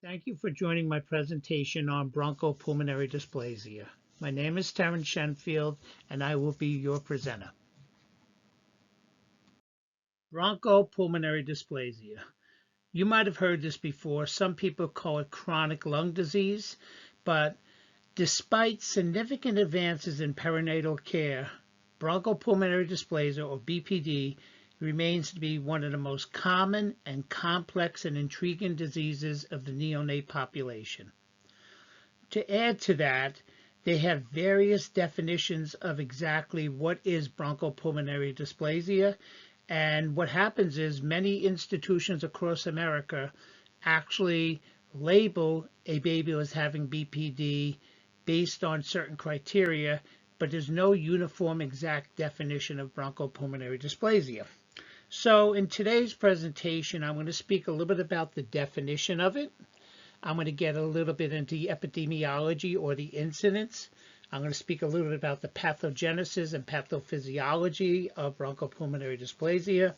Thank you for joining my presentation on bronchopulmonary dysplasia. My name is Terrence Shenfield, and I will be your presenter. Bronchopulmonary dysplasia. You might have heard this before. Some people call it chronic lung disease, but despite significant advances in perinatal care, bronchopulmonary dysplasia, or BPD, remains to be one of the most common and complex and intriguing diseases of the neonate population. To add to that, they have various definitions of exactly what is bronchopulmonary dysplasia, and what happens is many institutions across America actually label a baby as having BPD based on certain criteria, but there's no uniform exact definition of bronchopulmonary dysplasia. So in today's presentation, I'm going to speak a little bit about the definition of it. I'm going to get a little bit into the epidemiology or the incidence. I'm going to speak a little bit about the pathogenesis and pathophysiology of bronchopulmonary dysplasia.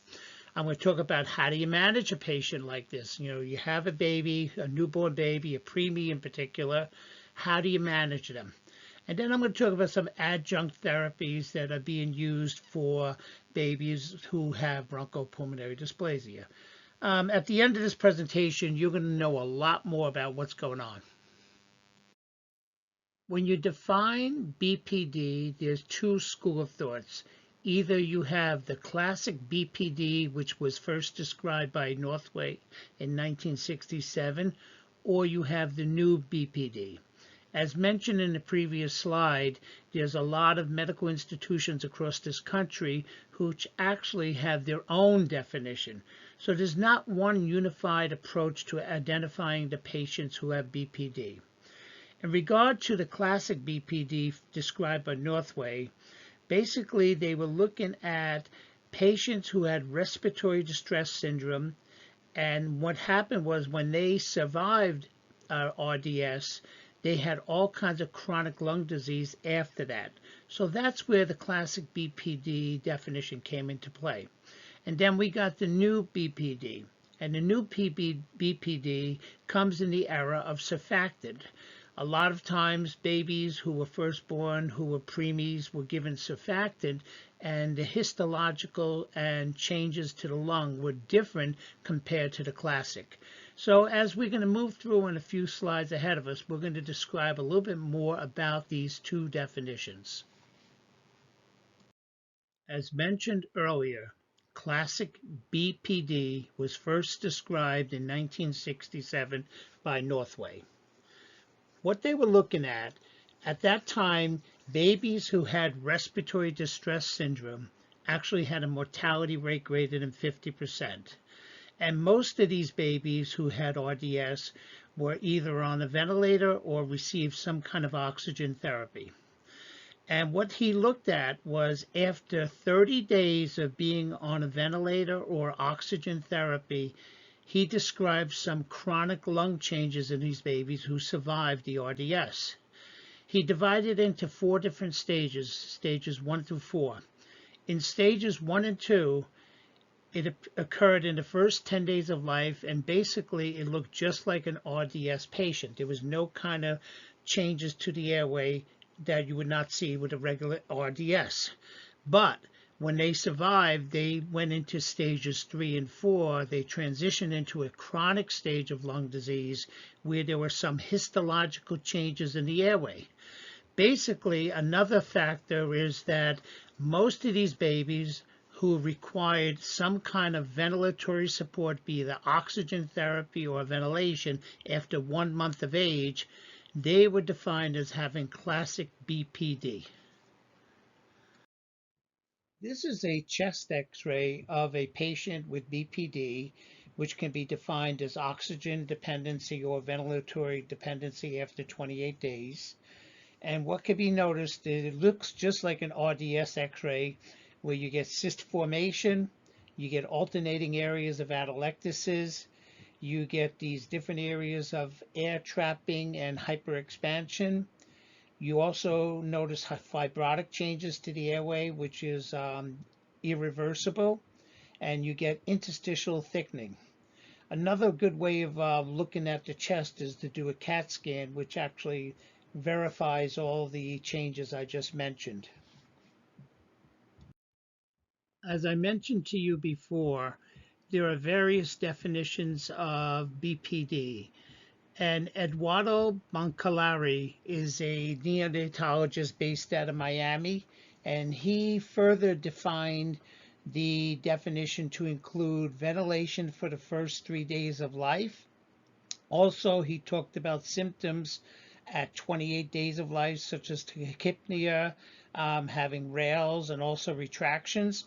I'm going to talk about how do you manage a patient like this. You have a baby, a newborn baby, a preemie in particular. How do you manage them? And then I'm going to talk about some adjunct therapies that are being used for babies who have bronchopulmonary dysplasia. At the end of this presentation, you're going to know a lot more about what's going on. When you define BPD, there's two schools of thoughts. Either you have the classic BPD, which was first described by Northway in 1967, or you have the new BPD. As mentioned in the previous slide, there's a lot of medical institutions across this country which actually have their own definition. So there's not one unified approach to identifying the patients who have BPD. In regard to the classic BPD described by Northway, basically they were looking at patients who had respiratory distress syndrome, and what happened was when they survived RDS, they had all kinds of chronic lung disease after that. So that's where the classic BPD definition came into play. And then we got the new BPD. And the new BPD comes in the era of surfactant. A lot of times babies who were first born, who were preemies, were given surfactant, and the histological and changes to the lung were different compared to the classic. So as we're going to move through in a few slides ahead of us, we're going to describe a little bit more about these two definitions. As mentioned earlier, classic BPD was first described in 1967 by Northway. What they were looking at that time, babies who had respiratory distress syndrome actually had a mortality rate greater than 50%. And most of these babies who had RDS were either on a ventilator or received some kind of oxygen therapy. And what he looked at was after 30 days of being on a ventilator or oxygen therapy, he described some chronic lung changes in these babies who survived the RDS. He divided into 4 different stages, stages 1 through 4. In stages 1 and 2, it occurred in the first 10 days of life, and basically it looked just like an RDS patient. There was no kind of changes to the airway that you would not see with a regular RDS. But when they survived, they went into stages 3 and 4. They transitioned into a chronic stage of lung disease where there were some histological changes in the airway. Basically, another factor is that most of these babies who required some kind of ventilatory support, be it oxygen therapy or ventilation, after 1 month of age, they were defined as having classic BPD. This is a chest X-ray of a patient with BPD, which can be defined as oxygen dependency or ventilatory dependency after 28 days. And what can be noticed, it looks just like an RDS X-ray, where you get cyst formation, you get alternating areas of atelectasis, you get these different areas of air trapping and hyperexpansion. You also notice fibrotic changes to the airway, which is irreversible, and you get interstitial thickening. Another good way of looking at the chest is to do a CAT scan, which actually verifies all the changes I just mentioned. As I mentioned to you before, there are various definitions of BPD. And Eduardo Moncalari is a neonatologist based out of Miami, and he further defined the definition to include ventilation for the first 3 days of life. Also, he talked about symptoms at 28 days of life, such as tachypnea, having rales, and also retractions.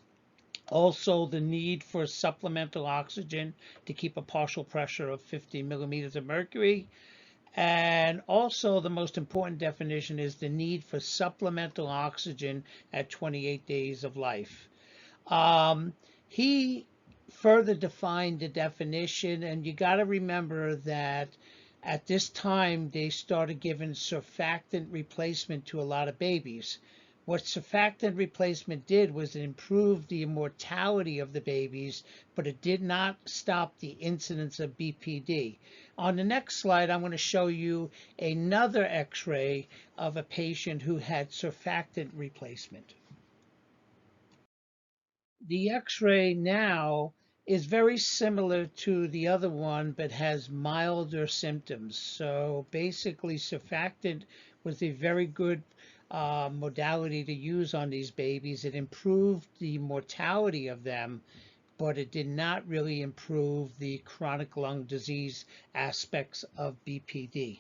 Also, the need for supplemental oxygen to keep a partial pressure of 50 millimeters of mercury. And also, the most important definition is the need for supplemental oxygen at 28 days of life. He further defined the definition, and you got to remember that at this time they started giving surfactant replacement to a lot of babies. What surfactant replacement did was it improved the mortality of the babies, but it did not stop the incidence of BPD. On the next slide, I'm going to show you another x-ray of a patient who had surfactant replacement. The x-ray now is very similar to the other one, but has milder symptoms. So basically, surfactant was a very good modality to use on these babies. It improved the mortality of them, but it did not really improve the chronic lung disease aspects of BPD.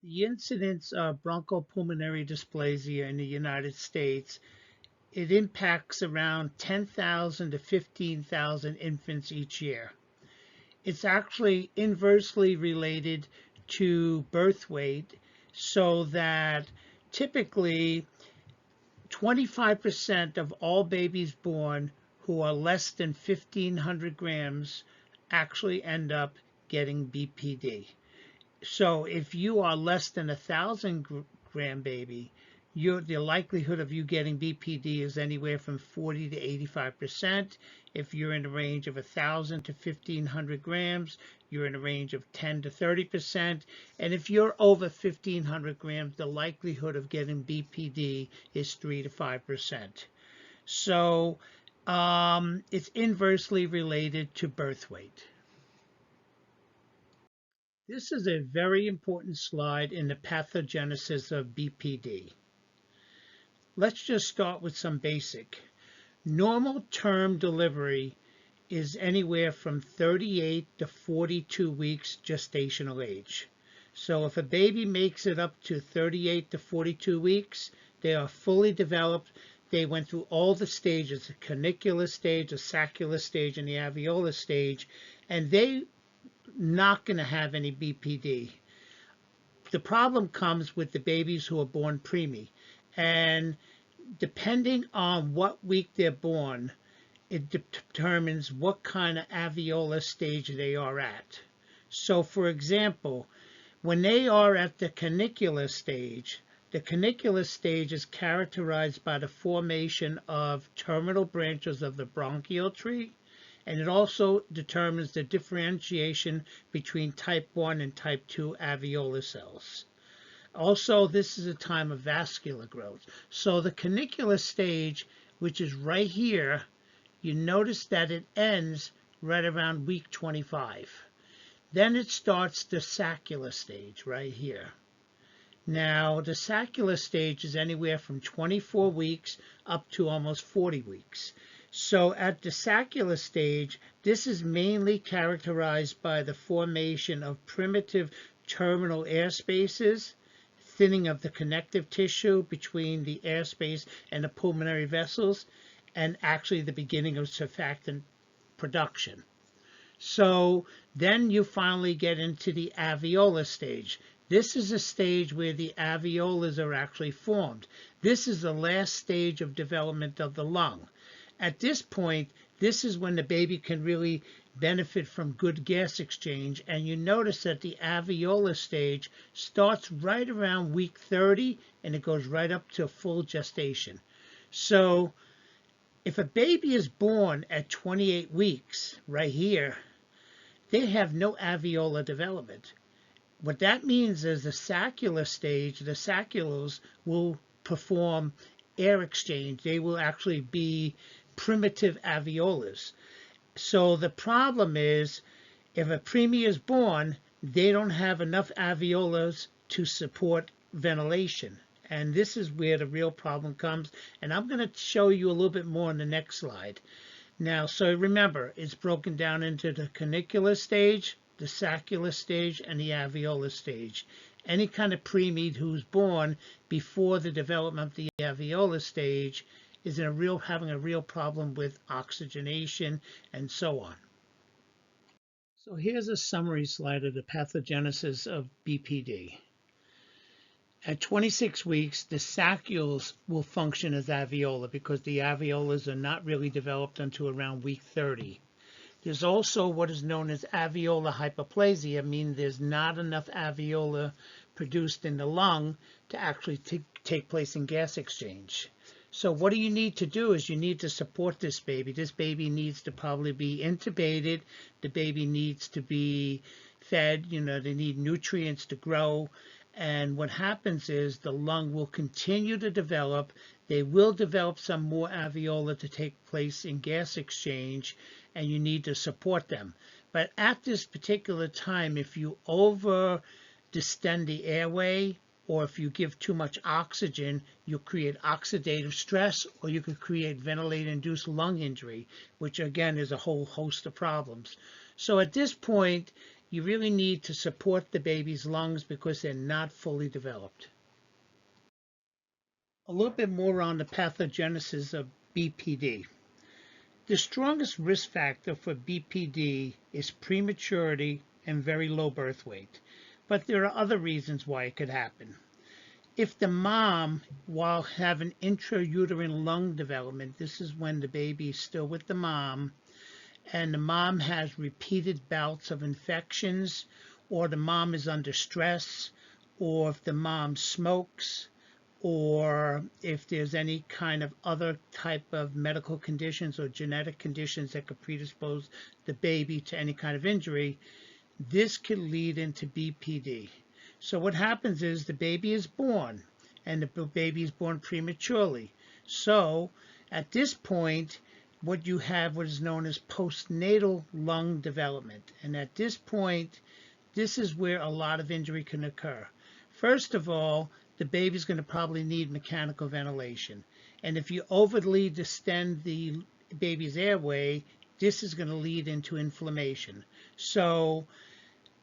The incidence of bronchopulmonary dysplasia in the United States, it impacts around 10,000 to 15,000 infants each year. It's actually inversely related to birth weight, so that typically 25% of all babies born who are less than 1,500 grams actually end up getting BPD. So if you are less than 1,000-gram baby, the likelihood of you getting BPD is anywhere from 40 to 85%. If you're in the range of 1,000 to 1,500 grams, you're in a range of 10 to 30%. And if you're over 1,500 grams, the likelihood of getting BPD is 3 to 5%. So it's inversely related to birth weight. This is a very important slide in the pathogenesis of BPD. Let's just start with some basic. Normal term delivery is anywhere from 38 to 42 weeks gestational age. So if a baby makes it up to 38 to 42 weeks, they are fully developed. They went through all the stages, the caniculus stage, the sacculus stage, and the alveolus stage, and they're not going to have any BPD. The problem comes with the babies who are born preemie. And depending on what week they're born, it determines what kind of alveolus stage they are at. So, for example, when they are at the caniculus stage, the caniculus stage is characterized by the formation of terminal branches of the bronchial tree, and it also determines the differentiation between type 1 and type 2 alveolar cells. Also, this is a time of vascular growth. So the caniculus stage, which is right here, you notice that it ends right around week 25. Then it starts the saccular stage right here. Now, the saccular stage is anywhere from 24 weeks up to almost 40 weeks. So at the saccular stage, this is mainly characterized by the formation of primitive terminal air spaces, thinning of the connective tissue between the airspace and the pulmonary vessels, and actually the beginning of surfactant production. So then you finally get into the alveolar stage. This is a stage where the alveolus are actually formed. This is the last stage of development of the lung. At this point, this is when the baby can really benefit from good gas exchange, and you notice that the alveolar stage starts right around week 30 and it goes right up to full gestation. So If a baby is born at 28 weeks, right here, they have no alveolar development. What that means is the saccular stage, the sacculars will perform air exchange. They will actually be primitive alveolars. So the problem is, if a preemie is born, they don't have enough alveolars to support ventilation. And this is where the real problem comes. And I'm going to show you a little bit more in the next slide. Now, so remember, it's broken down into the canicular stage, the saccular stage, and the alveolar stage. Any kind of preemie who's born before the development of the alveolar stage is having a real problem with oxygenation and so on. So here's a summary slide of the pathogenesis of BPD. At 26 weeks, the saccules will function as alveolar because the alveolars are not really developed until around week 30. There's also what is known as alveolar hyperplasia, meaning there's not enough alveolar produced in the lung to actually take place in gas exchange. So what do you need to do is you need to support this baby. This baby needs to probably be intubated. The baby needs to be fed. They need nutrients to grow. And what happens is the lung will continue to develop. They will develop some more alveolar to take place in gas exchange, and you need to support them. But at this particular time, if you over distend the airway, or if you give too much oxygen, you'll create oxidative stress, or you could create ventilator-induced lung injury, which again is a whole host of problems. So at this point, you really need to support the baby's lungs because they're not fully developed. A little bit more on the pathogenesis of BPD. The strongest risk factor for BPD is prematurity and very low birth weight. But there are other reasons why it could happen. If the mom, while having intrauterine lung development, this is when the baby is still with the mom, and the mom has repeated bouts of infections, or the mom is under stress, or if the mom smokes, or if there's any kind of other type of medical conditions or genetic conditions that could predispose the baby to any kind of injury, this could lead into BPD. So what happens is the baby is born, and the baby is born prematurely. So at this point, what you have what is known as postnatal lung development. And at this point, this is where a lot of injury can occur. First of all, the baby's going to probably need mechanical ventilation. And if you overly distend the baby's airway, this is going to lead into inflammation. So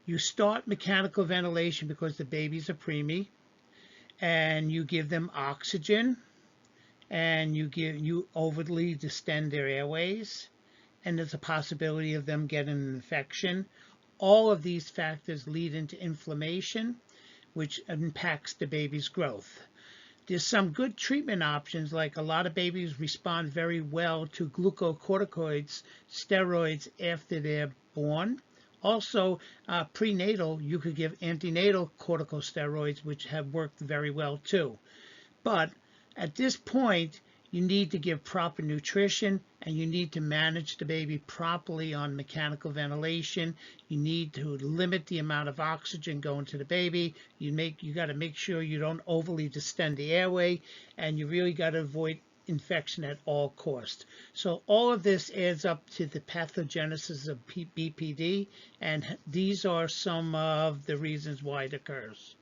you start mechanical ventilation because the baby's a preemie, and you give them oxygen, and you overly distend their airways, and there's a possibility of them getting an infection. All of these factors lead into inflammation, which impacts the baby's growth. There's some good treatment options, like a lot of babies respond very well to glucocorticoids, steroids, after they're born. Also, prenatal, you could give antenatal corticosteroids, which have worked very well too. But at this point, you need to give proper nutrition, and you need to manage the baby properly on mechanical ventilation. You need to limit the amount of oxygen going to the baby. You got to make sure you don't overly distend the airway, and you really got to avoid infection at all costs. So all of this adds up to the pathogenesis of BPD, and these are some of the reasons why it occurs.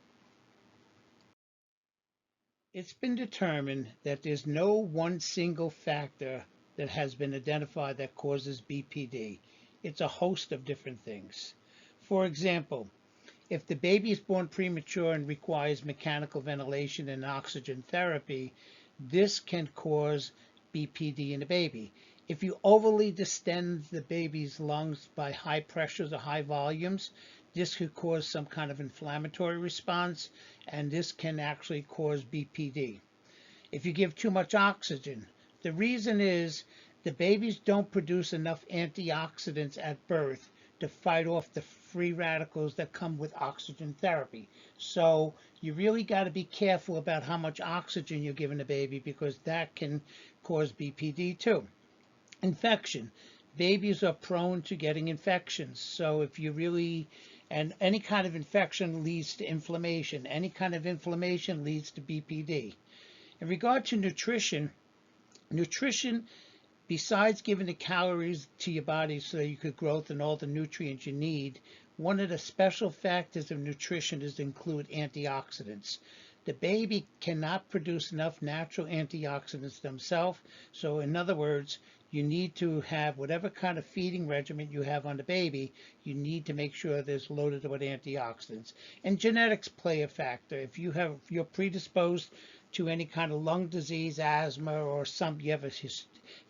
It's been determined that there's no one single factor that has been identified that causes BPD. It's a host of different things. For example, if the baby is born premature and requires mechanical ventilation and oxygen therapy, this can cause BPD in the baby. If you overly distend the baby's lungs by high pressures or high volumes, this could cause some kind of inflammatory response, and this can actually cause BPD. If you give too much oxygen, the reason is the babies don't produce enough antioxidants at birth to fight off the free radicals that come with oxygen therapy. So you really got to be careful about how much oxygen you're giving a baby, because that can cause BPD too. Infection. Babies are prone to getting infections. So if you really, and any kind of infection leads to inflammation. Any kind of inflammation leads to BPD. In regard to nutrition, besides giving the calories to your body so that you could growth and all the nutrients you need, one of the special factors of nutrition is to include antioxidants. The baby cannot produce enough natural antioxidants themselves. So in other words, you need to have whatever kind of feeding regimen you have on the baby, you need to make sure there's loaded with antioxidants. And genetics play a factor. If you're predisposed to any kind of lung disease, asthma, or you have a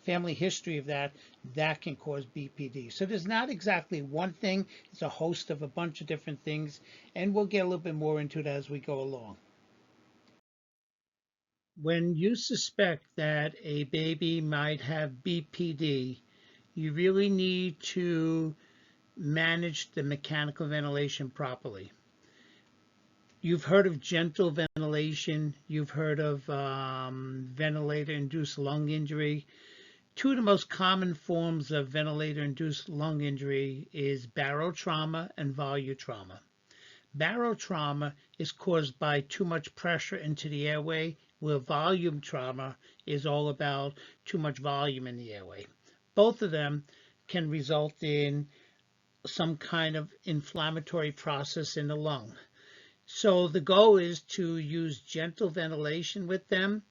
family history of that, that can cause BPD. So there's not exactly one thing, it's a host of a bunch of different things, and we'll get a little bit more into it as we go along. When you suspect that a baby might have BPD, you really need to manage the mechanical ventilation properly. You've heard of gentle ventilation, you've heard of ventilator-induced lung injury. Two of the most common forms of ventilator-induced lung injury is barotrauma and volutrauma. Barotrauma is caused by too much pressure into the airway, where volume trauma is all about too much volume in the airway. Both of them can result in some kind of inflammatory process in the lung. So the goal is to use gentle ventilation with them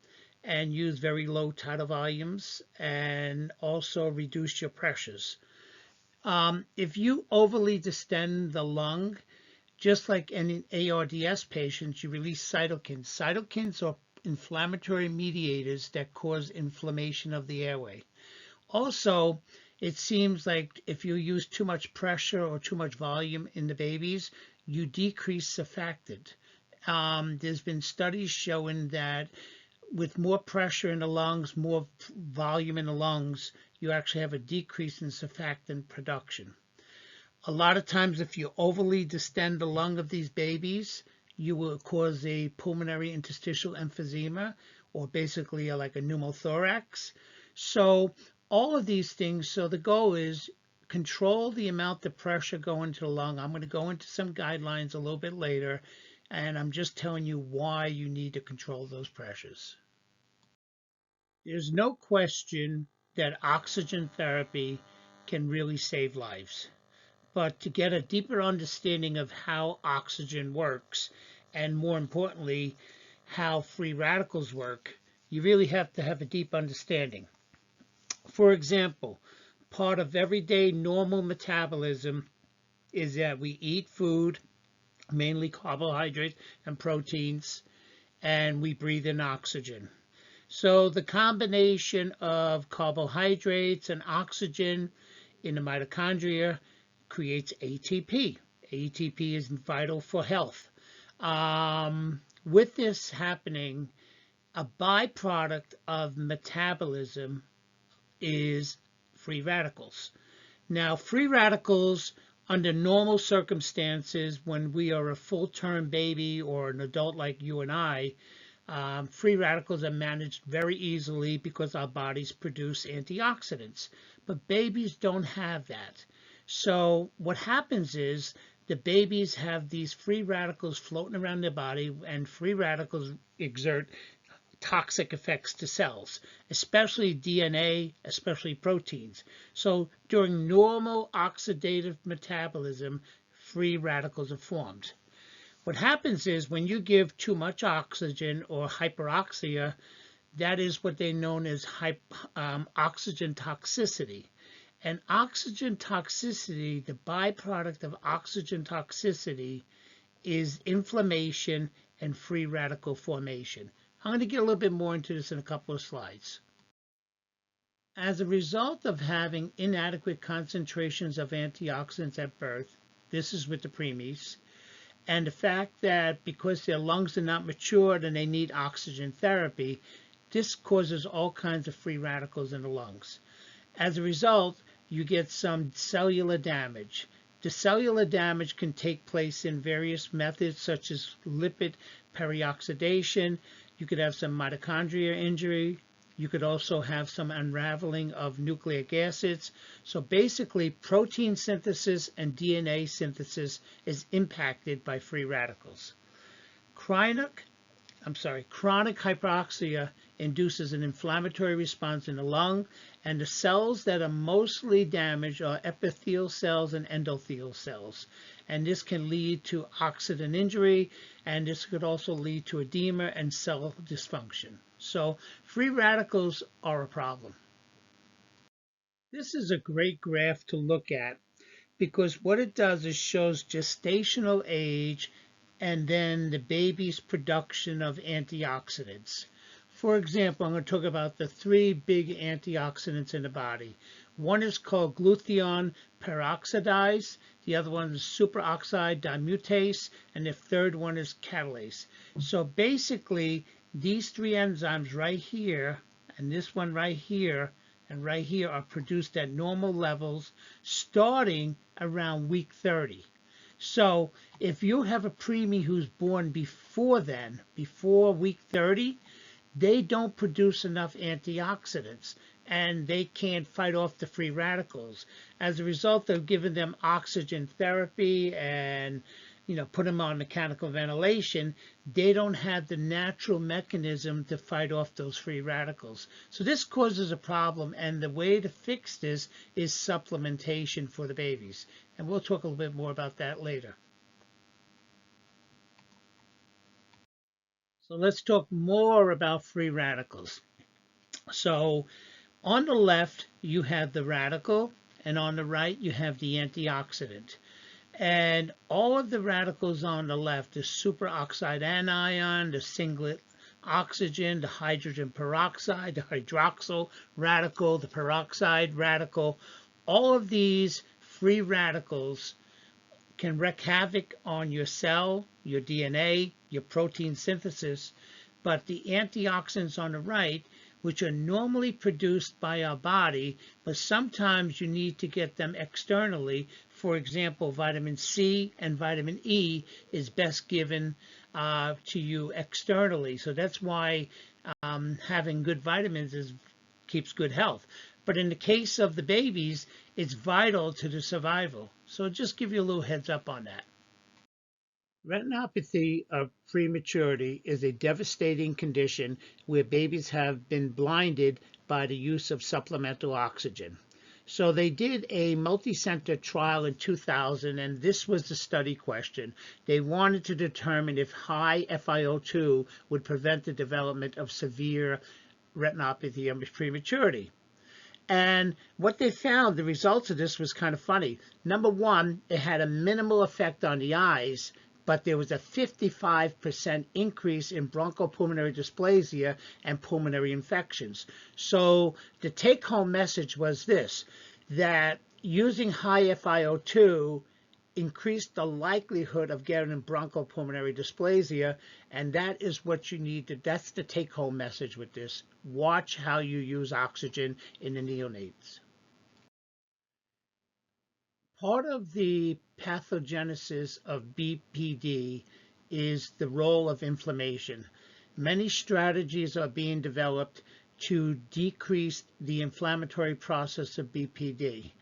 and use very low tidal volumes, and also reduce your pressures. If you overly distend the lung, just like in ARDS patients, you release cytokines. Cytokines are inflammatory mediators that cause inflammation of the airway. Also, it seems like if you use too much pressure or too much volume in the babies, you decrease surfactant. There's been studies showing that with more pressure in the lungs, more volume in the lungs, you actually have a decrease in surfactant production. A lot of times, if you overly distend the lung of these babies, you will cause a pulmonary interstitial emphysema, or basically like a pneumothorax. So all of these things, so the goal is control the amount of pressure going to the lung. I'm going to go into some guidelines a little bit later, and I'm just telling you why you need to control those pressures. There's no question that oxygen therapy can really save lives. But to get a deeper understanding of how oxygen works, and more importantly, how free radicals work, you really have to have a deep understanding. For example, part of everyday normal metabolism is that we eat food, mainly carbohydrates and proteins, and we breathe in oxygen. So the combination of carbohydrates and oxygen in the mitochondria creates ATP. ATP is vital for health. With this happening, a byproduct of metabolism is free radicals. Now, free radicals, under normal circumstances, when we are a full-term baby or an adult like you and I, free radicals are managed very easily because our bodies produce antioxidants. But babies don't have that. So what happens is the babies have these free radicals floating around their body, and free radicals exert toxic effects to cells, especially DNA, especially proteins. So during normal oxidative metabolism, free radicals are formed. What happens is when you give too much oxygen or hyperoxia, that is what they know as oxygen toxicity. And oxygen toxicity, the byproduct of oxygen toxicity, is inflammation and free radical formation. I'm going to get a little bit more into this in a couple of slides. As a result of having inadequate concentrations of antioxidants at birth, this is with the preemies, and the fact that because their lungs are not matured and they need oxygen therapy, this causes all kinds of free radicals in the lungs. As a result, you get some cellular damage. The cellular damage can take place in various methods, such as lipid perioxidation. You could have some mitochondria injury. You could also have some unraveling of nucleic acids. So basically, protein synthesis and DNA synthesis is impacted by free radicals. Chronic hypoxia induces an inflammatory response in the lung, and the cells that are mostly damaged are epithelial cells and endothelial cells. And this can lead to oxidant injury, and this could also lead to edema and cell dysfunction. So free radicals are a problem. This is a great graph to look at because what it does is shows gestational age and then the baby's production of antioxidants. For example, I'm going to talk about the three big antioxidants in the body. One is called glutathione peroxidase, the other one is superoxide dismutase, and the third one is catalase. So basically, these three enzymes right here, and this one right here, and right here are produced at normal levels starting around week 30. So if you have a preemie who's born before then, before week 30, they don't produce enough antioxidants and they can't fight off the free radicals. As a result of giving them oxygen therapy and put them on mechanical ventilation, they don't have the natural mechanism to fight off those free radicals. So this causes a problem, and the way to fix this is supplementation for the babies. And we'll talk a little bit more about that later. So let's talk more about free radicals. So on the left, you have the radical, and on the right, you have the antioxidant. And all of the radicals on the left, the superoxide anion, the singlet oxygen, the hydrogen peroxide, the hydroxyl radical, the peroxide radical, all of these free radicals can wreak havoc on your cell, your DNA, your protein synthesis. But the antioxidants on the right, which are normally produced by our body, but sometimes you need to get them externally. For example, vitamin C and vitamin E is best given to you externally. So that's why having good vitamins keeps good health. But in the case of the babies, it's vital to the survival. So just give you a little heads up on that. Retinopathy of prematurity is a devastating condition where babies have been blinded by the use of supplemental oxygen. So they did a multi-center trial in 2000, and this was the study question. They wanted to determine if high FiO2 would prevent the development of severe retinopathy of prematurity. And what they found, the results of this was kind of funny. Number one, it had a minimal effect on the eyes, but there was a 55% increase in bronchopulmonary dysplasia and pulmonary infections. So the take-home message was this, that using high FiO2 increased the likelihood of getting bronchopulmonary dysplasia, and that is what you need to, that's the take-home message with this. Watch how you use oxygen in the neonates. Part of the pathogenesis of BPD is the role of inflammation. Many strategies are being developed to decrease the inflammatory process of BPD.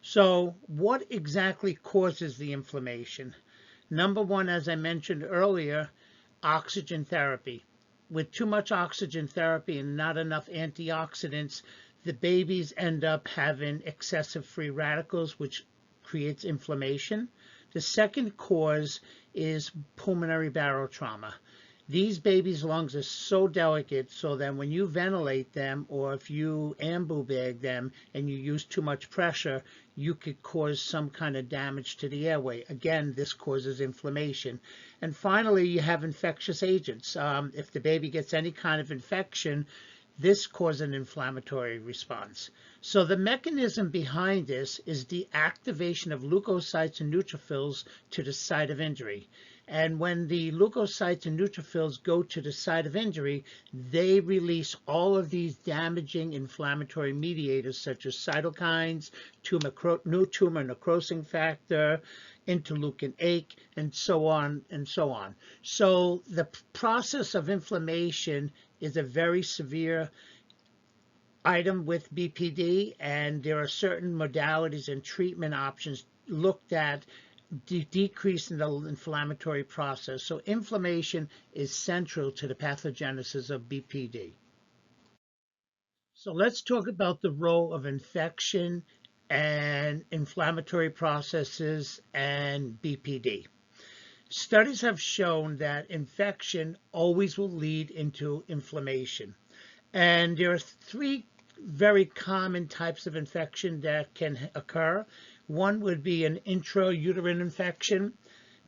So what exactly causes the inflammation? Number one, as I mentioned earlier, oxygen therapy. With too much oxygen therapy and not enough antioxidants, the babies end up having excessive free radicals, which creates inflammation. The second cause is pulmonary barotrauma. These babies' lungs are so delicate so that when you ventilate them, or if you ambu bag them and you use too much pressure, you could cause some kind of damage to the airway. Again, this causes inflammation. And finally, you have infectious agents. If the baby gets any kind of infection, this causes an inflammatory response. So the mechanism behind this is the activation of leukocytes and neutrophils to the site of injury. And when the leukocytes and neutrophils go to the site of injury, they release all of these damaging inflammatory mediators such as cytokines, new tumor necrosing factor, interleukin-8, and so on and so on. So the process of inflammation is a very severe item with BPD, and there are certain modalities and treatment options looked at decreasing the inflammatory process. So inflammation is central to the pathogenesis of BPD. So let's talk about the role of infection and inflammatory processes and BPD. Studies have shown that infection always will lead into inflammation. And there are three very common types of infection that can occur. One would be an intrauterine infection.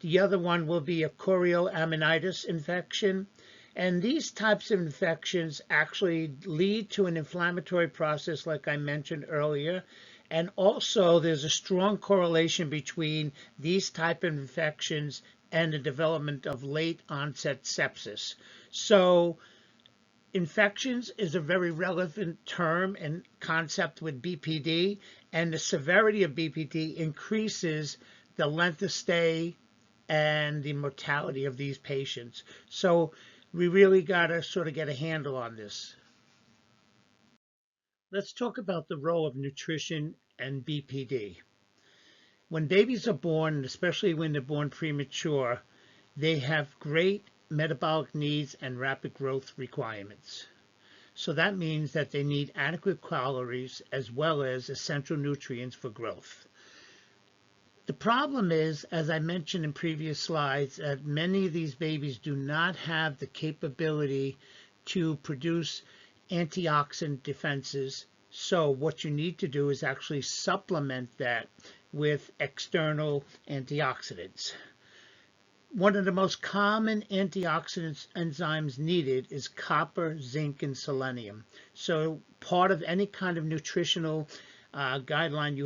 The other one will be a chorioamnitis infection. And these types of infections actually lead to an inflammatory process, like I mentioned earlier. And also, there's a strong correlation between these type of infections and the development of late onset sepsis. So infections is a very relevant term and concept with BPD, and the severity of BPD increases the length of stay and the mortality of these patients. So we really got to sort of get a handle on this. Let's talk about the role of nutrition and BPD. When babies are born, especially when they're born premature, they have great metabolic needs and rapid growth requirements. So that means that they need adequate calories as well as essential nutrients for growth. The problem is, as I mentioned in previous slides, that many of these babies do not have the capability to produce antioxidant defenses. So what you need to do is actually supplement that with external antioxidants. One of the most common antioxidants enzymes needed is copper, zinc, and selenium. So part of any kind of nutritional guideline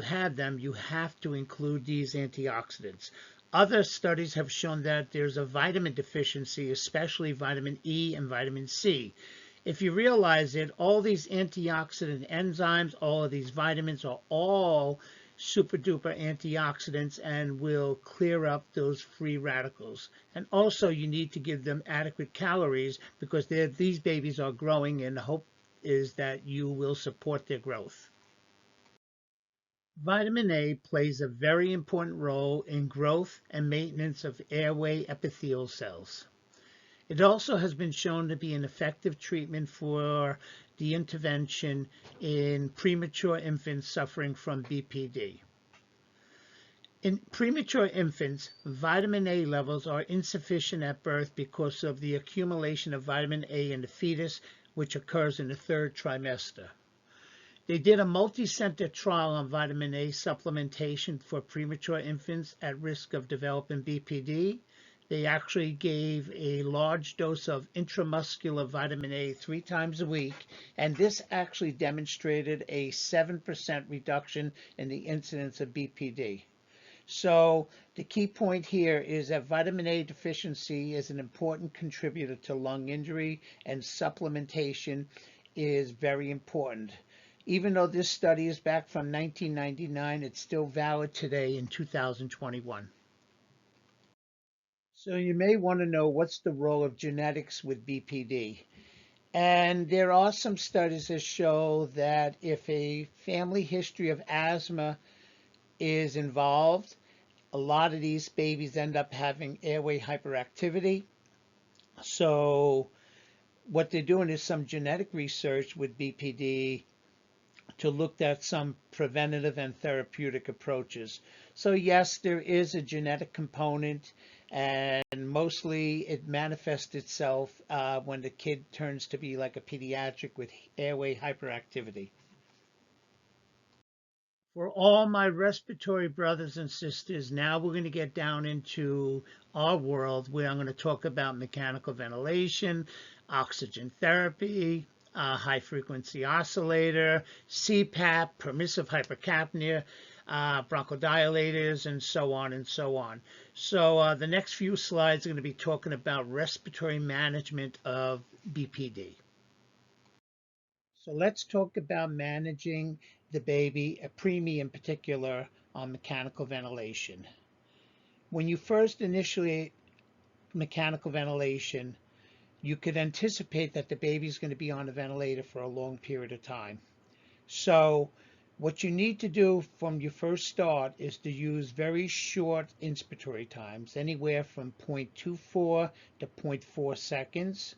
you have to include these antioxidants. Other studies have shown that there's a vitamin deficiency, especially vitamin E and vitamin C. If you realize it, all these antioxidant enzymes, all of these vitamins are all super duper antioxidants and will clear up those free radicals. And also you need to give them adequate calories because these babies are growing, and the hope is that you will support their growth. Vitamin A plays a very important role in growth and maintenance of airway epithelial cells. It also has been shown to be an effective treatment for the intervention in premature infants suffering from BPD. In premature infants, vitamin A levels are insufficient at birth because of the accumulation of vitamin A in the fetus, which occurs in the third trimester. They did a multi-center trial on vitamin A supplementation for premature infants at risk of developing BPD. They actually gave a large dose of intramuscular vitamin A 3 times a week, and this actually demonstrated a 7% reduction in the incidence of BPD. So the key point here is that vitamin A deficiency is an important contributor to lung injury, and supplementation is very important. Even though this study is back from 1999, it's still valid today in 2021. So you may want to know, what's the role of genetics with BPD? And there are some studies that show that if a family history of asthma is involved, a lot of these babies end up having airway hyperactivity. So what they're doing is some genetic research with BPD to look at some preventative and therapeutic approaches. So yes, there is a genetic component, and mostly it manifests itself when the kid turns to be like a pediatric with airway hyperactivity. For all my respiratory brothers and sisters, now we're going to get down into our world, where I'm going to talk about mechanical ventilation, oxygen therapy, high-frequency oscillator, CPAP, permissive hypercapnia, bronchodilators, and so on and so on. So the next few slides are going to be talking about respiratory management of BPD. So let's talk about managing the baby, a preemie in particular, on mechanical ventilation. When you first initiate mechanical ventilation, you could anticipate that the baby is going to be on a ventilator for a long period of time. So what you need to do from your first start is to use very short inspiratory times, anywhere from 0.24 to 0.4 seconds.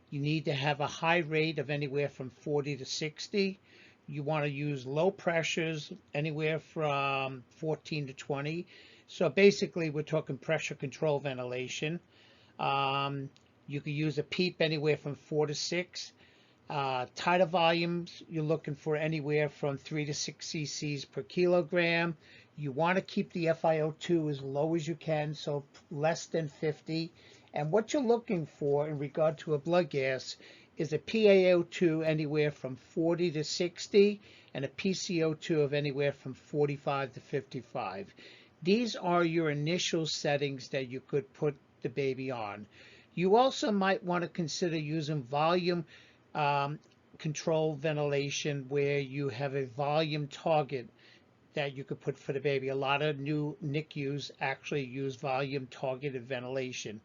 You need to have a high rate of anywhere from 40 to 60. You want to use low pressures, anywhere from 14 to 20. So basically, we're talking pressure control ventilation. You can use a PEEP anywhere from 4 to 6. Tidal volumes, you're looking for anywhere from 3 to 6 cc's per kilogram. You want to keep the FiO2 as low as you can, so less than 50. And what you're looking for in regard to a blood gas is a PaO2 anywhere from 40 to 60 and a PCO2 of anywhere from 45 to 55. These are your initial settings that you could put the baby on. You also might want to consider using volume control ventilation, where you have a volume target that you could put for the baby. A lot of new NICUs actually use volume targeted ventilation.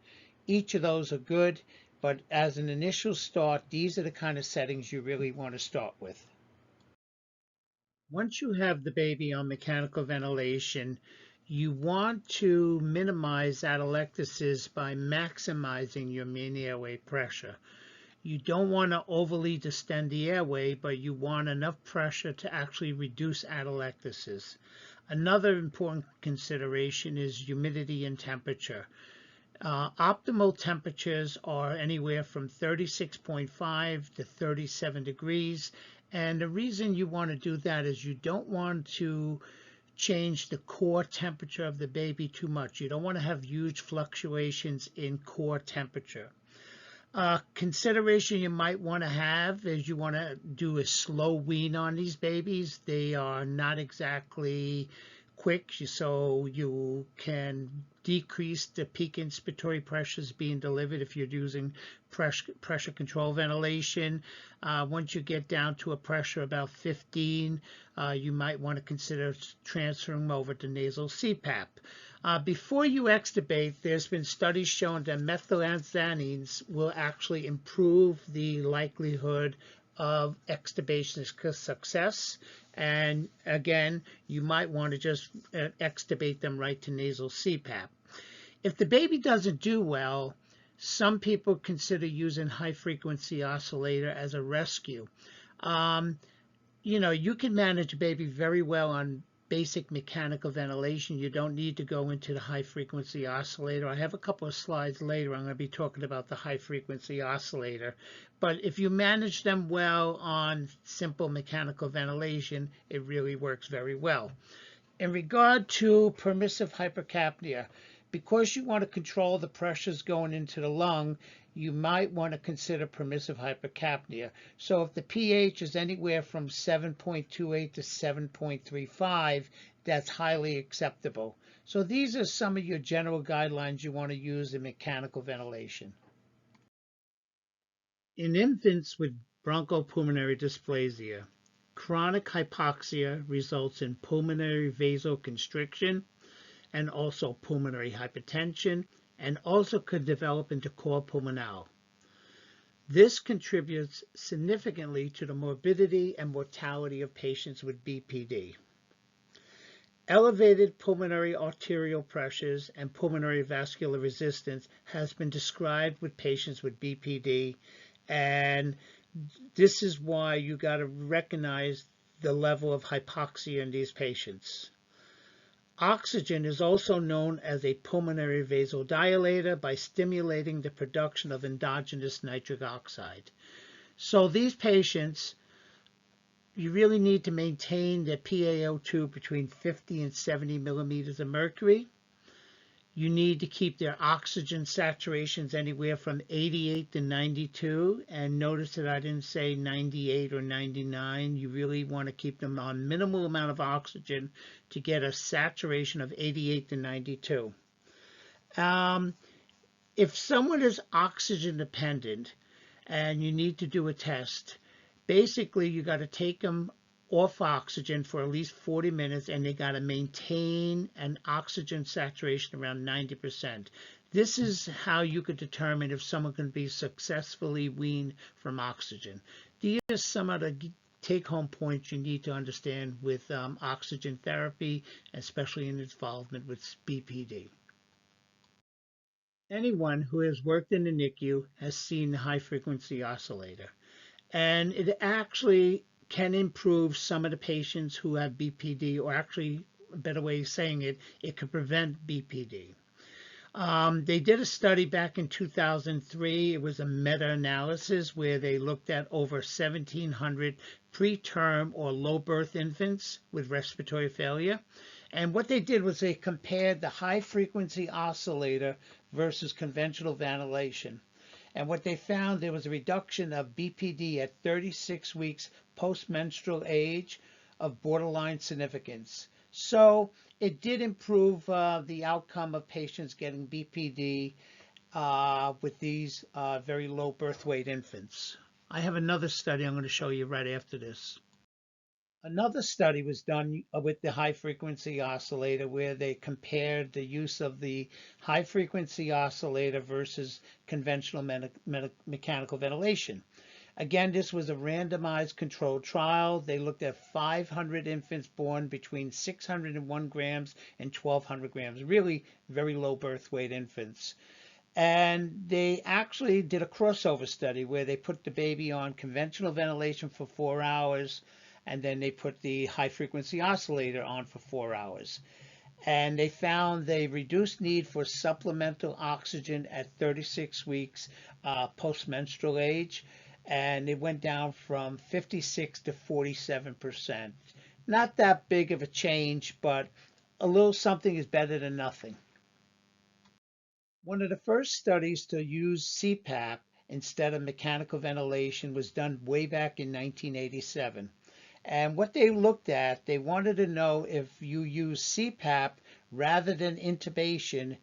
Each of those are good, but as an initial start, these are the kind of settings you really want to start with. Once you have the baby on mechanical ventilation, you want to minimize atelectasis by maximizing your main airway pressure. You don't want to overly distend the airway, but you want enough pressure to actually reduce atelectasis. Another important consideration is humidity and temperature. Optimal temperatures are anywhere from 36.5 to 37 degrees. And the reason you want to do that is you don't want to change the core temperature of the baby too much. You don't want to have huge fluctuations in core temperature. Consideration you might want to have is you want to do a slow wean on these babies. They are not exactly quick, so you can decrease the peak inspiratory pressures being delivered if you're using pressure control ventilation. Once you get down to a pressure about 15, you might want to consider transferring them over to nasal CPAP. Before you extubate, there's been studies showing that methylxanthines will actually improve the likelihood of extubation success. And again, you might want to just extubate them right to nasal CPAP. If the baby doesn't do well, some people consider using high-frequency oscillator as a rescue. You can manage a baby very well on basic mechanical ventilation. You don't need to go into the high-frequency oscillator. I have a couple of slides later. I'm going to be talking about the high-frequency oscillator. But if you manage them well on simple mechanical ventilation, it really works very well. In regard to permissive hypercapnia, because you want to control the pressures going into the lung, you might want to consider permissive hypercapnia. So if the pH is anywhere from 7.28 to 7.35, that's highly acceptable. So these are some of your general guidelines you want to use in mechanical ventilation. In infants with bronchopulmonary dysplasia, chronic hypoxia results in pulmonary vasoconstriction and also pulmonary hypertension, and also could develop into cor pulmonale. This contributes significantly to the morbidity and mortality of patients with BPD. Elevated pulmonary arterial pressures and pulmonary vascular resistance has been described with patients with BPD, and this is why you got to recognize the level of hypoxia in these patients. Oxygen is also known as a pulmonary vasodilator by stimulating the production of endogenous nitric oxide. So these patients, you really need to maintain their PaO2 between 50 and 70 millimeters of mercury. You need to keep their oxygen saturations anywhere from 88 to 92. And notice that I didn't say 98 or 99. You really want to keep them on minimal amount of oxygen to get a saturation of 88 to 92. If someone is oxygen dependent and you need to do a test, basically you got to take them off oxygen for at least 40 minutes, and they got to maintain an oxygen saturation around 90%. This is how you could determine if someone can be successfully weaned from oxygen. These are some of the take-home points you need to understand with oxygen therapy, especially in its involvement with BPD. Anyone who has worked in the NICU has seen the high-frequency oscillator, and it actually can improve some of the patients who have BPD, or actually, a better way of saying it, it could prevent BPD. They did a study back in 2003. It was a meta-analysis where they looked at over 1,700 preterm or low birth infants with respiratory failure. And what they did was they compared the high-frequency oscillator versus conventional ventilation. And what they found, there was a reduction of BPD at 36 weeks post-menstrual age of borderline significance. So it did improve the outcome of patients getting BPD with these very low birth weight infants. I have another study I'm going to show you right after this. Another study was done with the high-frequency oscillator where they compared the use of the high-frequency oscillator versus conventional mechanical ventilation. Again, this was a randomized controlled trial. They looked at 500 infants born between 601 grams and 1,200 grams, really very low birth weight infants. And they actually did a crossover study where they put the baby on conventional ventilation for 4 hours, and then they put the high-frequency oscillator on for 4 hours. And they found they reduced need for supplemental oxygen at 36 weeks post-menstrual age, and it went down from 56 to 47%. Not that big of a change, but a little something is better than nothing. One of the first studies to use CPAP instead of mechanical ventilation was done way back in 1987. And what they looked at, they wanted to know if you use CPAP rather than intubation,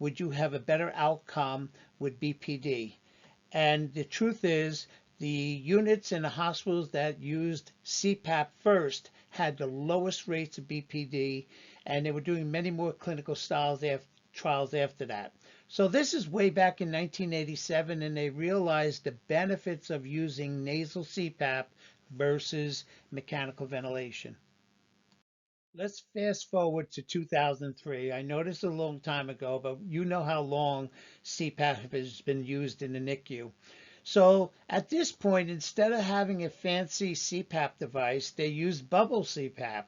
would you have a better outcome with BPD? And the truth is, the units in the hospitals that used CPAP first had the lowest rates of BPD, and they were doing many more clinical trials after that. So this is way back in 1987, and they realized the benefits of using nasal CPAP versus mechanical ventilation. Let's fast forward to 2003. I know this is a long time ago, but you know how long CPAP has been used in the NICU. So at this point, instead of having a fancy CPAP device, they used bubble CPAP.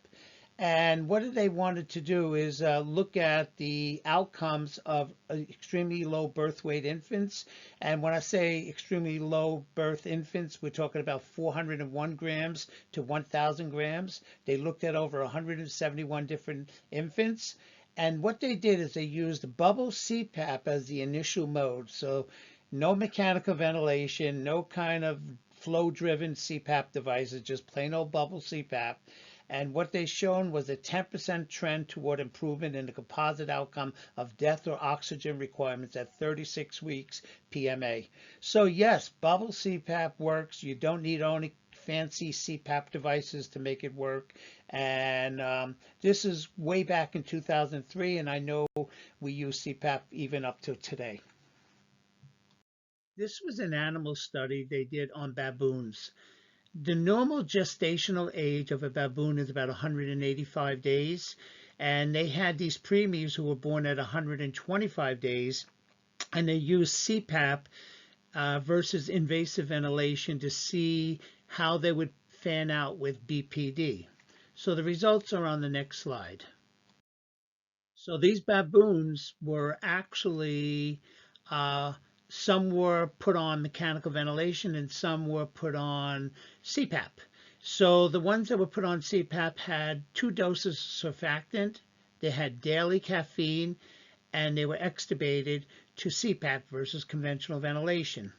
And what they wanted to do is look at the outcomes of extremely low birth weight infants. And when I say extremely low birth infants, we're talking about 401 grams to 1,000 grams. They looked at over 171 different infants. And what they did is they used bubble CPAP as the initial mode. So no mechanical ventilation, no kind of flow-driven CPAP devices, just plain old bubble CPAP. And what they shown was a 10% trend toward improvement in the composite outcome of death or oxygen requirements at 36 weeks PMA. So yes, bubble CPAP works. You don't need only fancy CPAP devices to make it work. And this is way back in 2003, and I know we use CPAP even up to today. This was an animal study they did on baboons. The normal gestational age of a baboon is about 185 days, and they had these preemies who were born at 125 days, and they used CPAP versus invasive ventilation to see how they would fan out with BPD. So the results are on the next slide. So these baboons were actually some were put on mechanical ventilation and some were put on CPAP. So the ones that were put on CPAP had 2 doses of surfactant. They had daily caffeine, and they were extubated to CPAP versus conventional ventilation.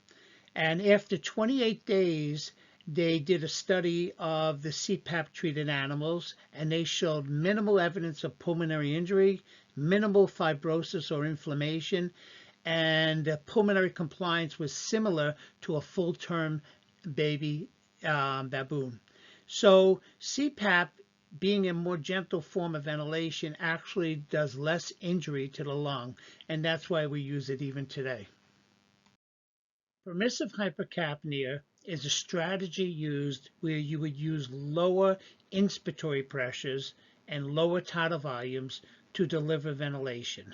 And after 28 days, they did a study of the CPAP-treated animals, and they showed minimal evidence of pulmonary injury, minimal fibrosis or inflammation, and pulmonary compliance was similar to a full-term baby baboon. So CPAP, being a more gentle form of ventilation, actually does less injury to the lung, and that's why we use it even today. Permissive hypercapnia is a strategy used where you would use lower inspiratory pressures and lower tidal volumes to deliver ventilation.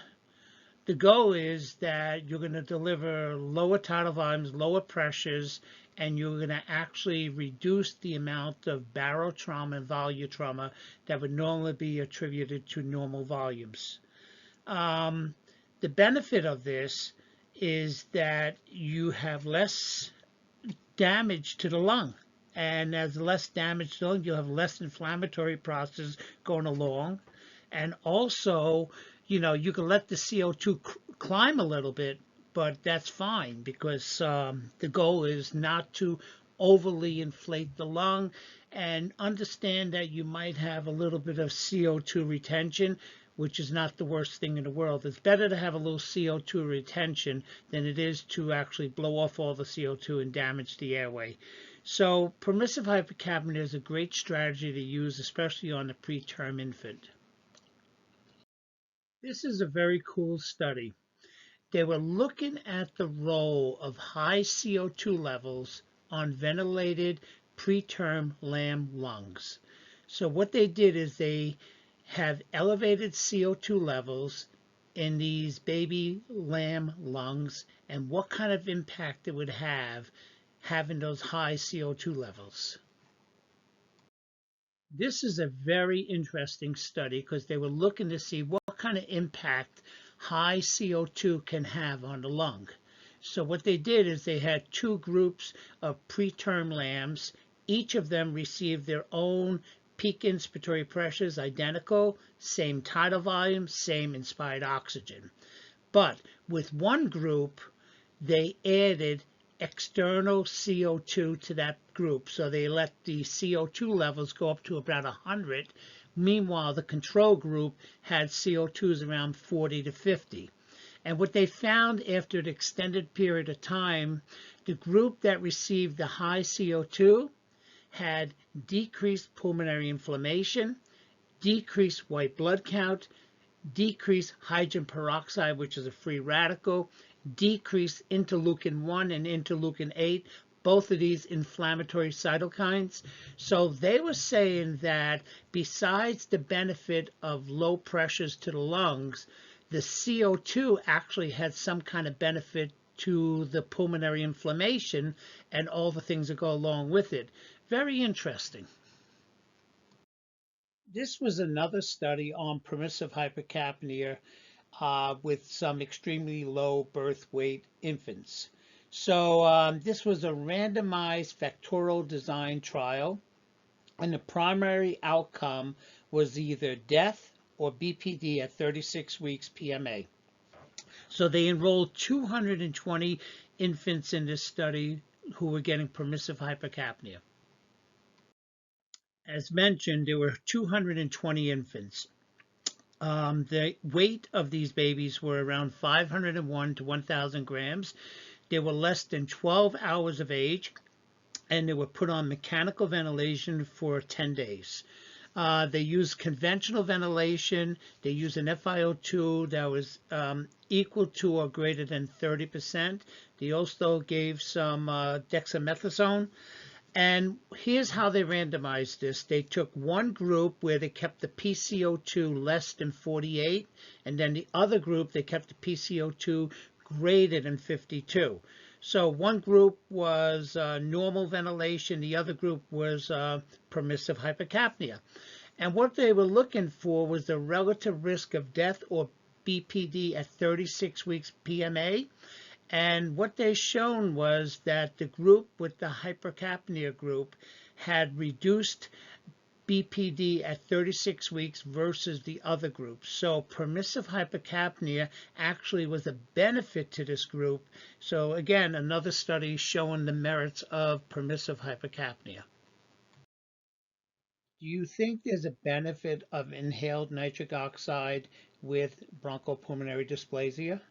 The goal is that you're going to deliver lower tidal volumes, lower pressures, and you're going to actually reduce the amount of barotrauma and volutrauma that would normally be attributed to normal volumes. The benefit of this is that you have less damage to the lung. And as less damage to the lung, you'll have less inflammatory process going along. And also, you can let the CO2 climb a little bit, but that's fine because the goal is not to overly inflate the lung, and understand that you might have a little bit of CO2 retention, which is not the worst thing in the world. It's better to have a little CO2 retention than it is to actually blow off all the CO2 and damage the airway. So permissive hypercapnia is a great strategy to use, especially on a preterm infant. This is a very cool study. They were looking at the role of high CO2 levels on ventilated preterm lamb lungs. So what they did is they have elevated CO2 levels in these baby lamb lungs, and what kind of impact it would have having those high CO2 levels. This is a very interesting study because they were looking to see what kind of impact high CO2 can have on the lung. So what they did is they had two groups of preterm lambs. Each of them received their own peak inspiratory pressures, identical, same tidal volume, same inspired oxygen. But with one group, they added external CO2 to that group. So they let the CO2 levels go up to about 100. Meanwhile, the control group had CO2s around 40 to 50. And what they found after an extended period of time, the group that received the high CO2 had decreased pulmonary inflammation, decreased white blood count, decreased hydrogen peroxide, which is a free radical, decreased interleukin-1 and interleukin-8, both of these inflammatory cytokines. So they were saying that besides the benefit of low pressures to the lungs, the CO2 actually had some kind of benefit to the pulmonary inflammation and all the things that go along with it. Very interesting. This was another study on permissive hypercapnia with some extremely low birth weight infants. So this was a randomized factorial design trial, and the primary outcome was either death or BPD at 36 weeks PMA. So they enrolled 220 infants in this study who were getting permissive hypercapnia. As mentioned, there were 220 infants. The weight of these babies were around 501 to 1,000 grams. They were less than 12 hours of age, and they were put on mechanical ventilation for 10 days. They used conventional ventilation. They used an FiO2 that was equal to or greater than 30%. They also gave some dexamethasone. And here's how they randomized this. They took one group where they kept the PCO2 less than 48, and then the other group, they kept the PCO2 greater than 52. So one group was normal ventilation, the other group was permissive hypercapnia. And what they were looking for was the relative risk of death or BPD at 36 weeks PMA. And what they shown was that the group with the hypercapnia group had reduced BPD at 36 weeks versus the other group. So permissive hypercapnia actually was a benefit to this group. So again, another study showing the merits of permissive hypercapnia. Do you think there's a benefit of inhaled nitric oxide with bronchopulmonary dysplasia?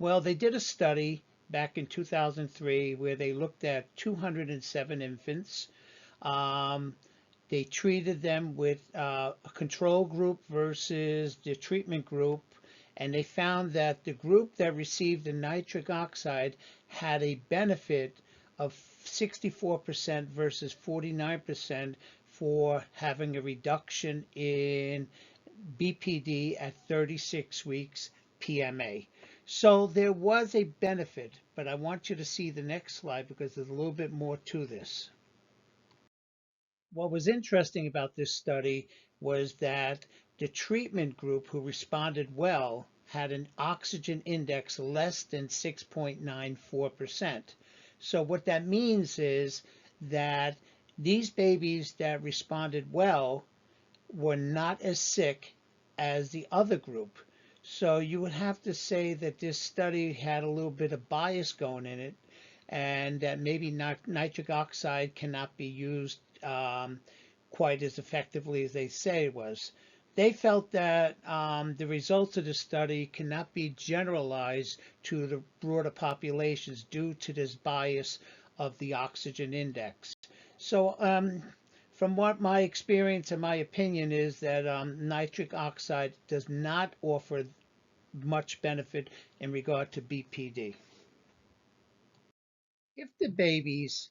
Well, they did a study back in 2003 where they looked at 207 infants. They treated them with a control group versus the treatment group, and they found that the group that received the nitric oxide had a benefit of 64% versus 49% for having a reduction in BPD at 36 weeks PMA. So there was a benefit, but I want you to see the next slide because there's a little bit more to this. What was interesting about this study was that the treatment group who responded well had an oxygen index less than 6.94%. So what that means is that these babies that responded well were not as sick as the other group. So you would have to say that this study had a little bit of bias going in it, and that maybe nitric oxide cannot be used quite as effectively as they say it was. They felt that the results of the study cannot be generalized to the broader populations due to this bias of the oxygen index. So from what my experience and my opinion is that nitric oxide does not offer much benefit in regard to BPD. If the babies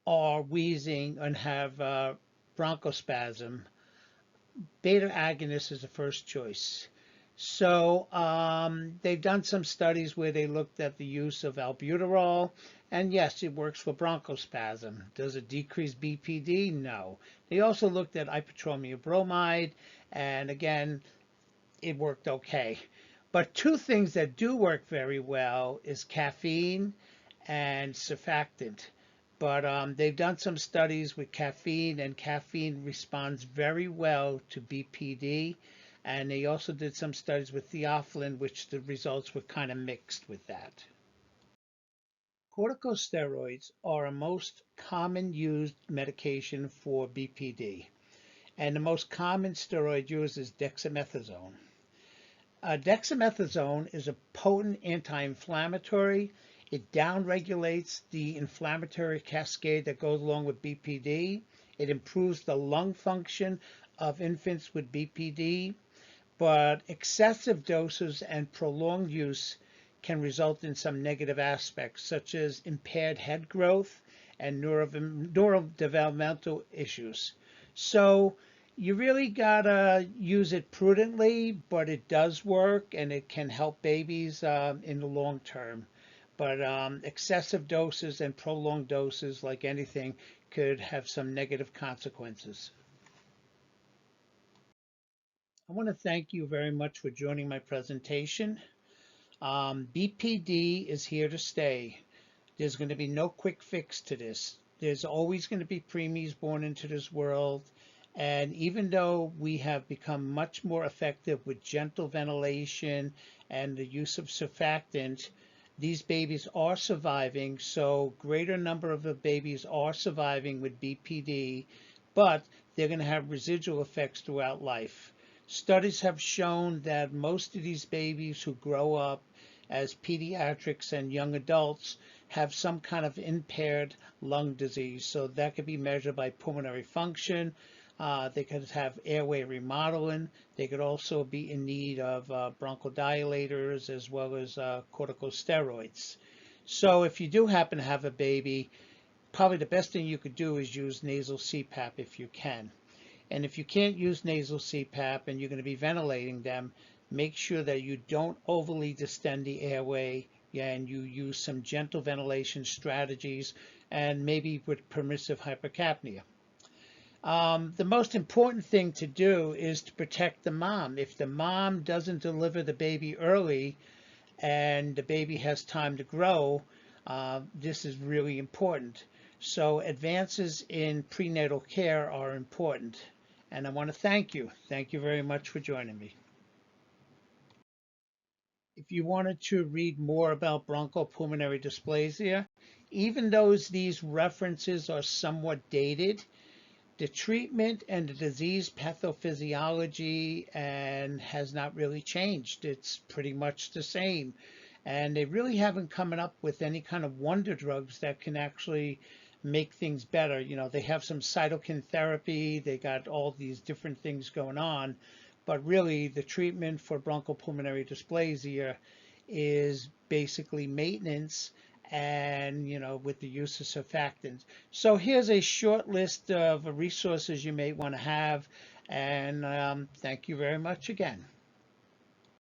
are wheezing and have bronchospasm, beta agonist is the first choice. So they've done some studies where they looked at the use of albuterol, and yes, it works for bronchospasm. Does it decrease BPD? No. They also looked at hypertrophic bromide, and again, it worked okay. But two things that do work very well is caffeine and surfactant. But they've done some studies with caffeine, and caffeine responds very well to BPD. And they also did some studies with theophylline, which the results were kind of mixed with that. Corticosteroids are a most common used medication for BPD. And the most common steroid used is dexamethasone. Dexamethasone is a potent anti-inflammatory. It downregulates the inflammatory cascade that goes along with BPD. It improves the lung function of infants with BPD, but excessive doses and prolonged use can result in some negative aspects, such as impaired head growth and neurodevelopmental issues. So you really gotta use it prudently, but it does work and it can help babies in the long term. But excessive doses and prolonged doses, like anything, could have some negative consequences. I want to thank you very much for joining my presentation. BPD is here to stay. There's going to be no quick fix to this. There's always going to be preemies born into this world. And even though we have become much more effective with gentle ventilation and the use of surfactant, these babies are surviving. So greater number of the babies are surviving with BPD, but they're going to have residual effects throughout life. Studies have shown that most of these babies who grow up as pediatrics and young adults have some kind of impaired lung disease. So that could be measured by pulmonary function. They could have airway remodeling. They could also be in need of bronchodilators as well as corticosteroids. So if you do happen to have a baby, probably the best thing you could do is use nasal CPAP if you can. And if you can't use nasal CPAP and you're going to be ventilating them, make sure that you don't overly distend the airway and you use some gentle ventilation strategies, and maybe with permissive hypercapnia. The most important thing to do is to protect the mom. If the mom doesn't deliver the baby early and the baby has time to grow, this is really important. So advances in prenatal care are important. And I want to thank you. Thank you very much for joining me. If you wanted to read more about bronchopulmonary dysplasia, even though these references are somewhat dated, the treatment and the disease pathophysiology and has not really changed. It's pretty much the same. And they really haven't come up with any kind of wonder drugs that can actually make things better. You know, they have some cytokine therapy, they got all these different things going on, but really the treatment for bronchopulmonary dysplasia is basically maintenance and, you know, with the use of surfactants. So here's a short list of resources you may want to have, and thank you very much again.